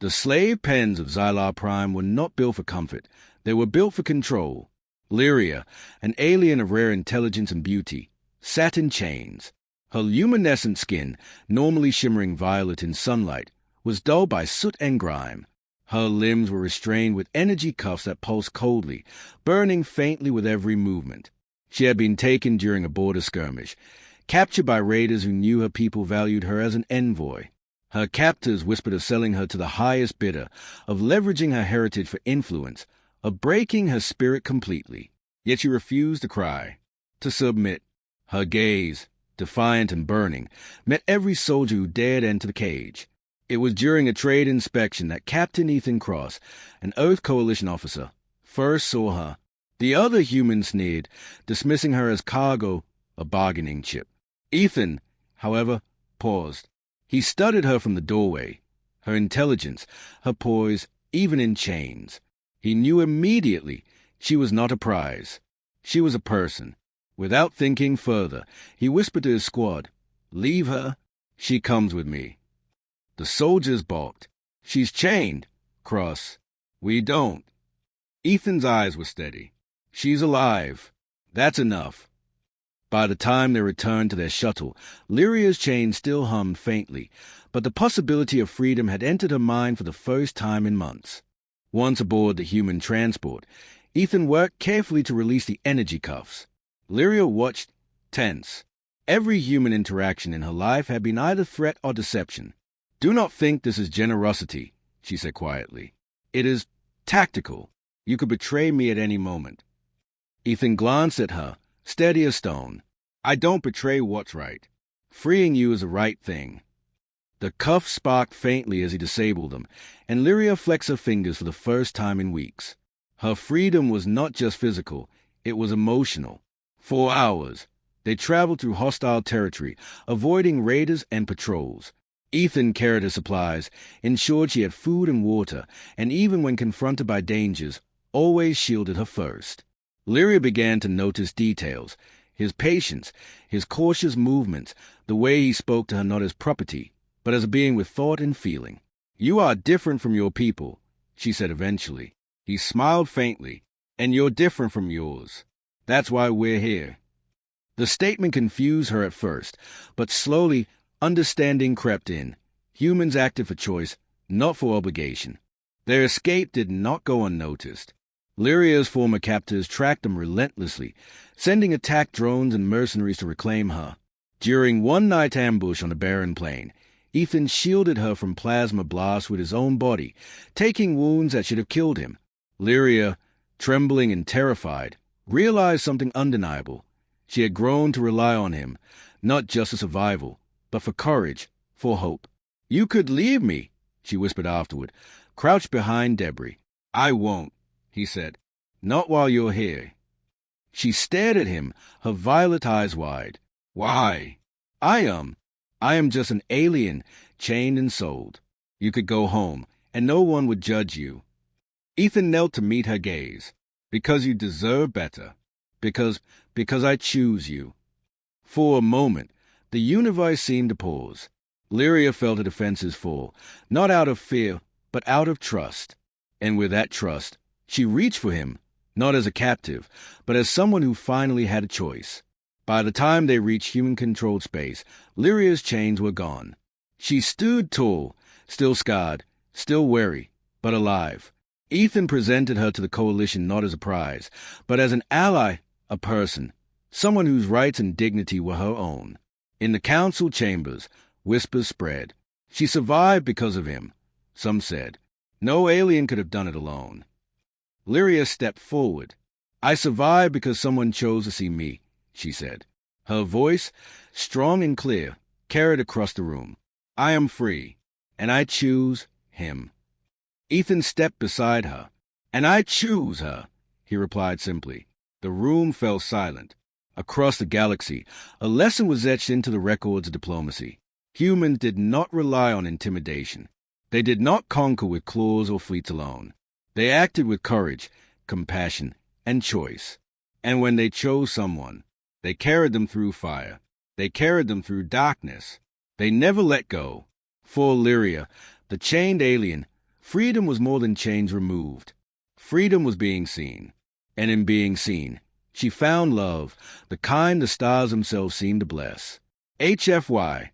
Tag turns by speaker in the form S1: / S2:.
S1: The slave pens of Xylar Prime were not built for comfort. They were built for control. Lyria, an alien of rare intelligence and beauty, sat in chains. Her luminescent skin, normally shimmering violet in sunlight, was dulled by soot and grime. Her limbs were restrained with energy cuffs that pulsed coldly, burning faintly with every movement. She had been taken during a border skirmish, captured by raiders who knew her people valued her as an envoy. Her captors whispered of selling her to the highest bidder, of leveraging her heritage for influence, of breaking her spirit completely. Yet she refused to cry, to submit. Her gaze, defiant and burning, met every soldier who dared enter the cage. It was during a trade inspection that Captain Ethan Cross, an Earth Coalition officer, first saw her. The other humans sneered, dismissing her as cargo, a bargaining chip. Ethan, however, paused. He studied her from the doorway, her intelligence, her poise, even in chains. He knew immediately she was not a prize. She was a person. Without thinking further, he whispered to his squad, "Leave her. She comes with me." The soldiers balked. "She's chained." Cross. "We don't." Ethan's eyes were steady. "She's alive. That's enough." By the time they returned to their shuttle, Lyria's chain still hummed faintly, but the possibility of freedom had entered her mind for the first time in months. Once aboard the human transport, Ethan worked carefully to release the energy cuffs. Lyria watched, tense. Every human interaction in her life had been either threat or deception. "Do not think this is generosity," she said quietly. "It is tactical. You could betray me at any moment." Ethan glanced at her, steady as stone. "I don't betray what's right. Freeing you is the right thing." The cuffs sparked faintly as he disabled them, and Lyria flexed her fingers for the first time in weeks. Her freedom was not just physical, it was emotional. 4 hours. They traveled through hostile territory, avoiding raiders and patrols. Ethan carried her supplies, ensured she had food and water, and even when confronted by dangers, always shielded her first. Lyria began to notice details, his patience, his cautious movements, the way he spoke to her not as property, but as a being with thought and feeling. "You are different from your people," she said eventually. He smiled faintly. "And you're different from yours. That's why we're here." The statement confused her at first, but slowly understanding crept in. Humans acted for choice, not for obligation. Their escape did not go unnoticed. Lyria's former captors tracked them relentlessly, sending attack drones and mercenaries to reclaim her. During one night ambush on a barren plain, Ethan shielded her from plasma blasts with his own body, taking wounds that should have killed him. Lyria, trembling and terrified, realized something undeniable. She had grown to rely on him, not just for survival, but for courage, for hope. "You could leave me," she whispered afterward, crouched behind debris. "I won't," he said. "Not while you're here." She stared at him, her violet eyes wide. "Why?" I am just an alien, chained and sold. You could go home, and no one would judge you." Ethan knelt to meet her gaze. "Because you deserve better. Because I choose you." For a moment, the universe seemed to pause. Lyria felt her defenses fall, not out of fear, but out of trust. And with that trust, she reached for him, not as a captive, but as someone who finally had a choice. By the time they reached human-controlled space, Lyria's chains were gone. She stood tall, still scarred, still wary, but alive. Ethan presented her to the Coalition not as a prize, but as an ally, a person, someone whose rights and dignity were her own. In the council chambers, whispers spread. She survived because of him, some said. No alien could have done it alone. Lyria stepped forward. "I survived because someone chose to see me," she said. Her voice, strong and clear, carried across the room. "I am free, and I choose him." Ethan stepped beside her. "And I choose her," he replied simply. The room fell silent. Across the galaxy, a lesson was etched into the records of diplomacy. Humans did not rely on intimidation. They did not conquer with claws or fleets alone. They acted with courage, compassion, and choice. And when they chose someone, they carried them through fire. They carried them through darkness. They never let go. For Lyria, the chained alien, Freedom was more than chains removed. Freedom was being seen. And in being seen, she found love, the kind the stars themselves seemed to bless. HFY